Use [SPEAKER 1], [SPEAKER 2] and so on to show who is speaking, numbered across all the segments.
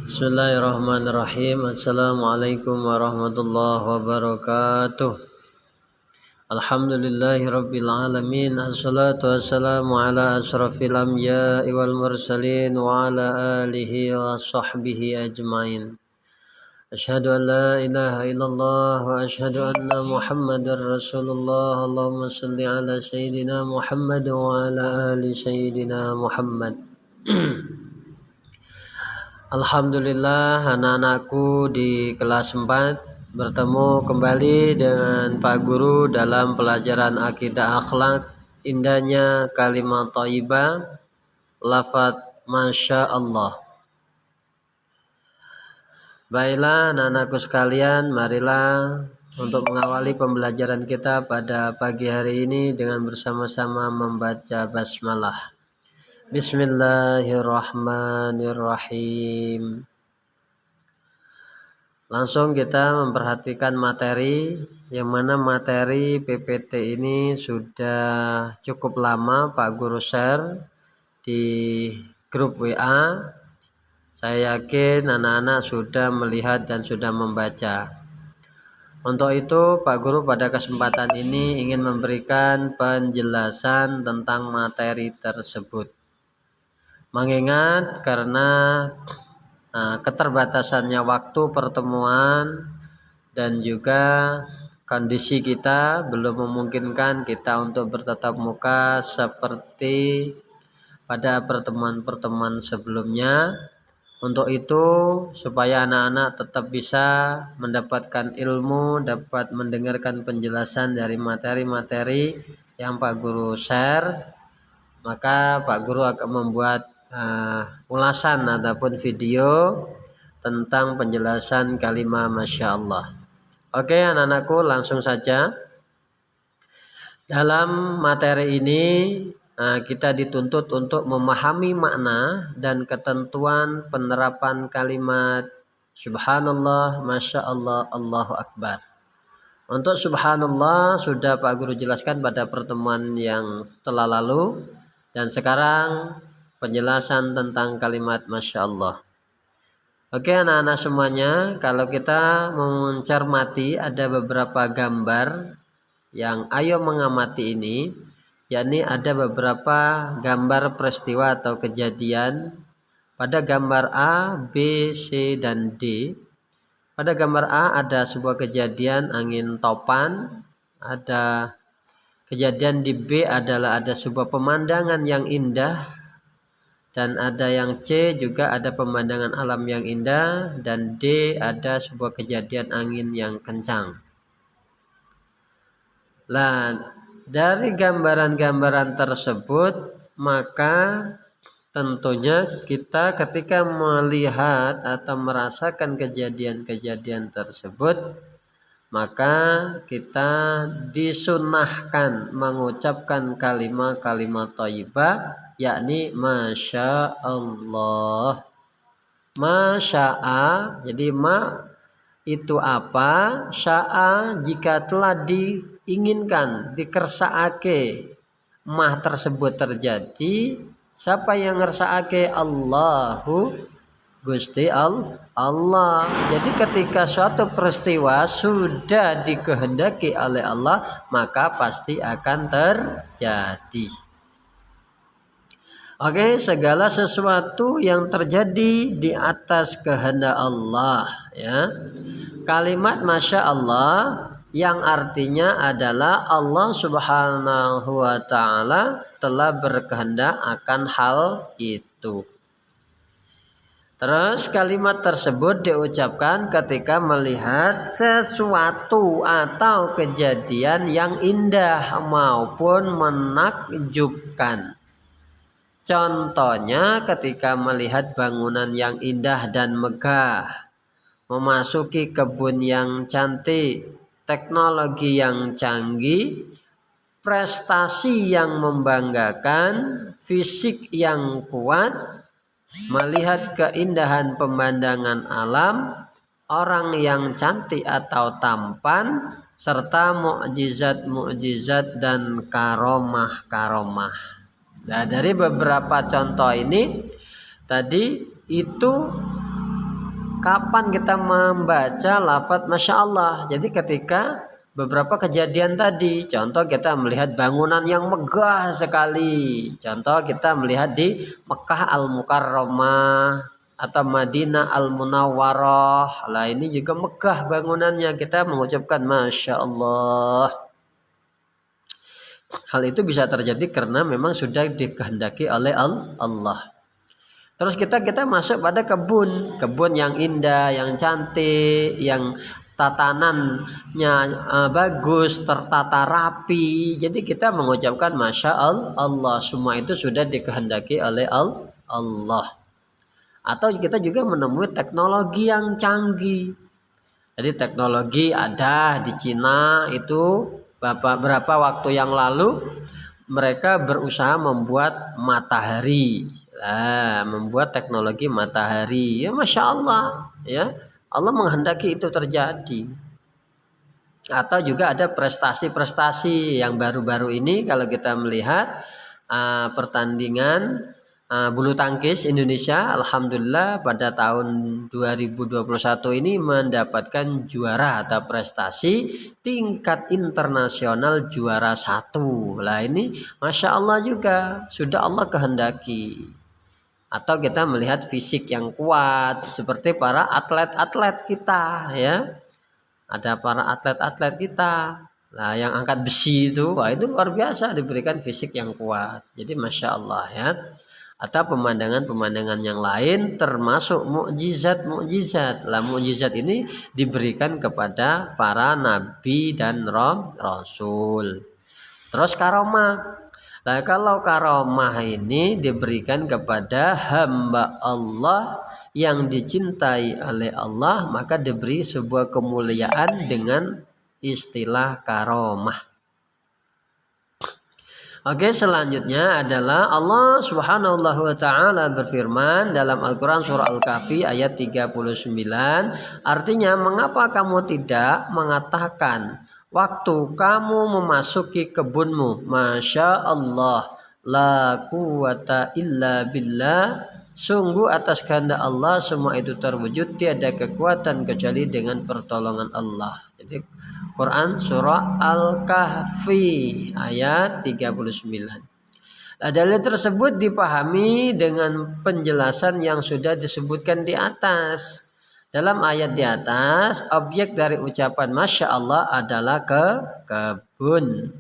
[SPEAKER 1] Bismillahirrahmanirrahim. Assalamualaikum warahmatullahi wabarakatuh. Alhamdulillahirabbil alamin. Assalatu wassalamu ala asrafil anbiya'i wal mursalin wa ala alihi wa sahbihi ajmain. Asyhadu an la ilaha illallah wa asyhadu anna Muhammadar Rasulullah. Allahumma shalli ala sayyidina Muhammad wa ala ali sayyidina Muhammad. Alhamdulillah, anak-anakku di kelas 4 bertemu kembali dengan Pak Guru dalam pelajaran akidah akhlak. Indahnya kalimat thayyibah, lafaz Masya Allah. Baiklah anak-anakku sekalian, marilah untuk mengawali pembelajaran kita pada pagi hari ini dengan bersama-sama membaca basmalah. Bismillahirrahmanirrahim. Langsung kita memperhatikan materi, yang mana materi PPT ini sudah cukup lama Pak Guru share di grup WA. Saya yakin anak-anak sudah melihat dan sudah membaca. Untuk itu Pak Guru pada kesempatan ini ingin memberikan penjelasan tentang materi tersebut. Mengingat karena keterbatasannya waktu pertemuan dan juga kondisi kita belum memungkinkan kita untuk bertatap muka seperti pada pertemuan-pertemuan sebelumnya. Untuk itu supaya anak-anak tetap bisa mendapatkan ilmu, dapat mendengarkan penjelasan dari materi-materi yang Pak Guru share, maka Pak Guru akan membuat ulasan ataupun video tentang penjelasan kalimat Masya Allah. Oke anak-anakku, langsung saja. Dalam materi ini kita dituntut untuk memahami makna dan ketentuan penerapan kalimat Subhanallah, Masya Allah, Allahu Akbar. Untuk Subhanallah sudah Pak Guru jelaskan pada pertemuan yang telah lalu, dan sekarang penjelasan tentang kalimat Masya Allah. Oke anak-anak semuanya, kalau kita mencermati ada beberapa gambar yang ayo mengamati ini, yakni ada beberapa gambar peristiwa atau kejadian. Pada gambar A, B, C, dan D. Pada gambar A ada sebuah kejadian angin topan, ada kejadian di B adalah ada sebuah pemandangan yang indah, dan ada yang C juga ada pemandangan alam yang indah, dan D ada sebuah kejadian angin yang kencang. Nah, dari gambaran-gambaran tersebut maka tentunya kita ketika melihat atau merasakan kejadian-kejadian tersebut, maka kita disunahkan mengucapkan kalimat-kalimat thayyibah, yakni Masya Allah. Masya'a, jadi ma itu apa, sya'a jika telah diinginkan, dikersakake mah tersebut terjadi. Siapa yang ngersakake? Allahu, Gusti Allah. Jadi ketika suatu peristiwa sudah dikehendaki oleh Allah, maka pasti akan terjadi. Oke, segala sesuatu yang terjadi di atas kehendak Allah, ya. Kalimat Masya Allah yang artinya adalah Allah Subhanahu wa ta'ala telah berkehendak akan hal itu. Terus kalimat tersebut diucapkan ketika melihat sesuatu atau kejadian yang indah maupun menakjubkan. Contohnya ketika melihat bangunan yang indah dan megah, memasuki kebun yang cantik, teknologi yang canggih, prestasi yang membanggakan, fisik yang kuat, melihat keindahan pemandangan alam, orang yang cantik atau tampan, serta mukjizat-mukjizat dan karomah-karomah. Nah, dari beberapa contoh ini tadi itu kapan kita membaca lafadz Masya Allah. Jadi ketika beberapa kejadian tadi, contoh kita melihat bangunan yang megah sekali, contoh kita melihat di Mekah Al-Mukarramah atau Madinah Al-Munawwarah, lah ini juga megah bangunannya, kita mengucapkan Masya Allah. Hal itu bisa terjadi karena memang sudah dikehendaki oleh Allah. Terus kita masuk pada kebun yang indah, yang cantik, yang tatanannya bagus, tertata rapi. Jadi kita mengucapkan Masya Allah. Semua itu sudah dikehendaki oleh Allah. Atau kita juga menemui teknologi yang canggih. Jadi teknologi ada di Cina itu beberapa waktu yang lalu mereka berusaha membuat matahari. Membuat teknologi matahari, ya Masya Allah, ya Allah menghendaki itu terjadi. Atau juga ada prestasi-prestasi yang baru-baru ini kalau kita melihat pertandingan bulu tangkis Indonesia, alhamdulillah pada tahun 2021 ini mendapatkan juara atau prestasi tingkat internasional juara 1. Lah ini Masya Allah juga sudah Allah kehendaki. Atau kita melihat fisik yang kuat seperti para atlet-atlet kita, ya. Ada para atlet-atlet kita. Nah, yang angkat besi itu, wah itu luar biasa diberikan fisik yang kuat. Jadi Masya Allah, ya. Atau pemandangan-pemandangan yang lain termasuk mukjizat-mukjizat. Lah mukjizat ini diberikan kepada para nabi dan rasul. Terus karomah. Nah, kalau karomah ini diberikan kepada hamba Allah yang dicintai oleh Allah, maka diberi sebuah kemuliaan dengan istilah karomah. Oke, selanjutnya adalah Allah Subhanahu wa taala berfirman dalam Al-Qur'an surah Al-Kahfi ayat 39, artinya mengapa kamu tidak mengatakan waktu kamu memasuki kebunmu, Masya Allah, la quwata illa billah, sungguh atas kehendak Allah semua itu terwujud, tiada kekuatan kecuali dengan pertolongan Allah. Jadi Quran surah Al-Kahfi ayat 39. Dalil tersebut dipahami dengan penjelasan yang sudah disebutkan di atas. Dalam ayat di atas, objek dari ucapan Masya Allah adalah kebun.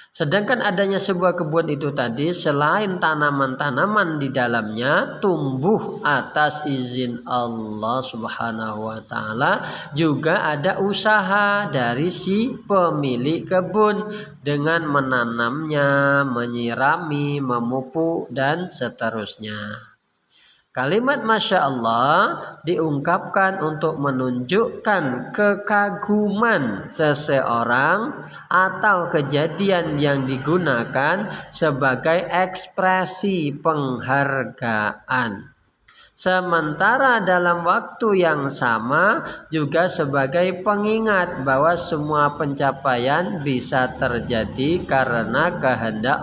[SPEAKER 1] Sedangkan adanya sebuah kebun itu tadi, selain tanaman-tanaman di dalamnya tumbuh atas izin Allah Subhanahu wa taala, juga ada usaha dari si pemilik kebun dengan menanamnya, menyirami, memupuk dan seterusnya. Kalimat Masya Allah diungkapkan untuk menunjukkan kekaguman seseorang atau kejadian yang digunakan sebagai ekspresi penghargaan. Sementara dalam waktu yang sama juga sebagai pengingat bahwa semua pencapaian bisa terjadi karena kehendak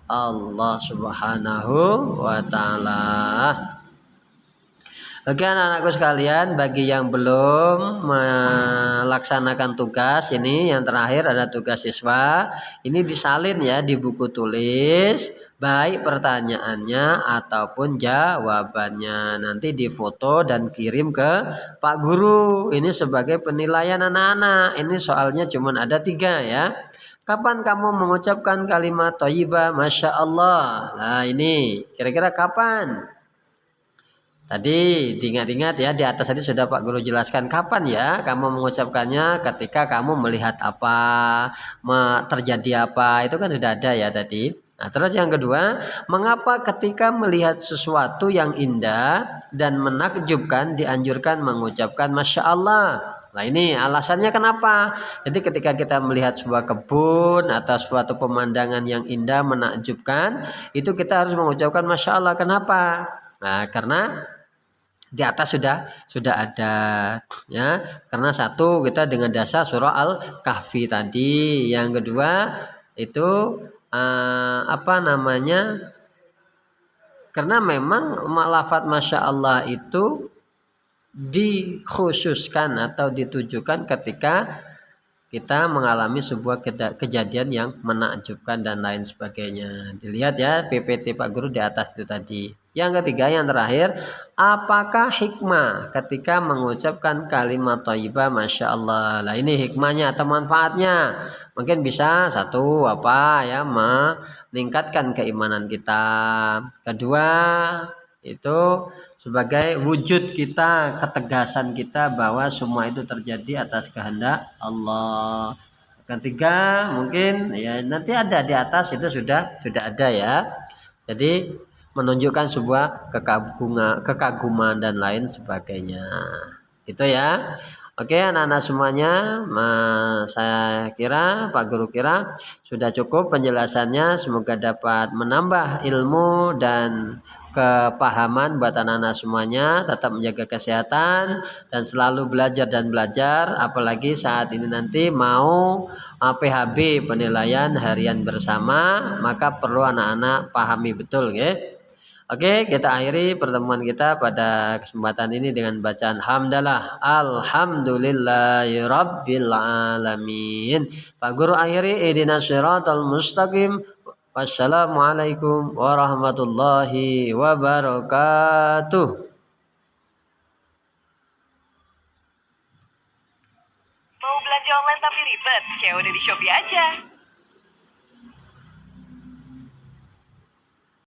[SPEAKER 1] Allah Subhanahu wa taala. Oke anak-anakku sekalian, bagi yang belum melaksanakan tugas ini, yang terakhir ada tugas siswa. Ini disalin ya di buku tulis, baik pertanyaannya ataupun jawabannya. Nanti difoto dan kirim ke Pak Guru. Ini sebagai penilaian anak-anak. Ini soalnya cuma ada 3 ya. Kapan kamu mengucapkan kalimat thayyibah Masya Allah? Nah ini kira-kira kapan? Tadi diingat-ingat ya, di atas tadi sudah Pak Guru jelaskan kapan ya kamu mengucapkannya, ketika kamu melihat apa, terjadi apa, itu kan sudah ada ya tadi. Nah, terus yang kedua, mengapa ketika melihat sesuatu yang indah dan menakjubkan dianjurkan mengucapkan Masya Allah? Nah ini alasannya kenapa. Jadi ketika kita melihat sebuah kebun atau suatu pemandangan yang indah menakjubkan, itu kita harus mengucapkan Masya Allah. Kenapa? Nah karena di atas sudah ada ya. Karena satu kita dengan dasar surah Al-Kahfi tadi. Yang kedua itu karena memang lafadz Masya Allah itu dikhususkan atau ditujukan ketika kita mengalami sebuah kejadian yang menakjubkan dan lain sebagainya. Dilihat ya PPT Pak Guru di atas itu tadi. Yang ketiga, yang terakhir, apakah hikmah ketika mengucapkan kalimat thayyibah Masya Allah. Nah ini hikmahnya atau manfaatnya. Mungkin bisa satu apa ya meningkatkan keimanan kita. Kedua itu sebagai wujud kita, ketegasan kita bahwa semua itu terjadi atas kehendak Allah. Ketiga mungkin ya nanti ada di atas itu sudah ada ya. Jadi menunjukkan sebuah kekaguman dan lain sebagainya. Itu ya. Oke anak-anak semuanya, saya kira Pak Guru kira sudah cukup penjelasannya. Semoga dapat menambah ilmu dan kepahaman buat anak-anak semuanya. Tetap menjaga kesehatan dan selalu belajar dan belajar. Apalagi saat ini nanti mau PHB penilaian harian bersama, maka perlu anak-anak pahami betul ya. Oke, kita akhiri pertemuan kita pada kesempatan ini dengan bacaan hamdalah. Alhamdulillahirabbil alamin. Pak Guru akhiri ihdinas siratal mustaqim. Wassalamualaikum warahmatullahi wabarakatuh.
[SPEAKER 2] Mau belanja online tapi ribet? COD di Shopee aja.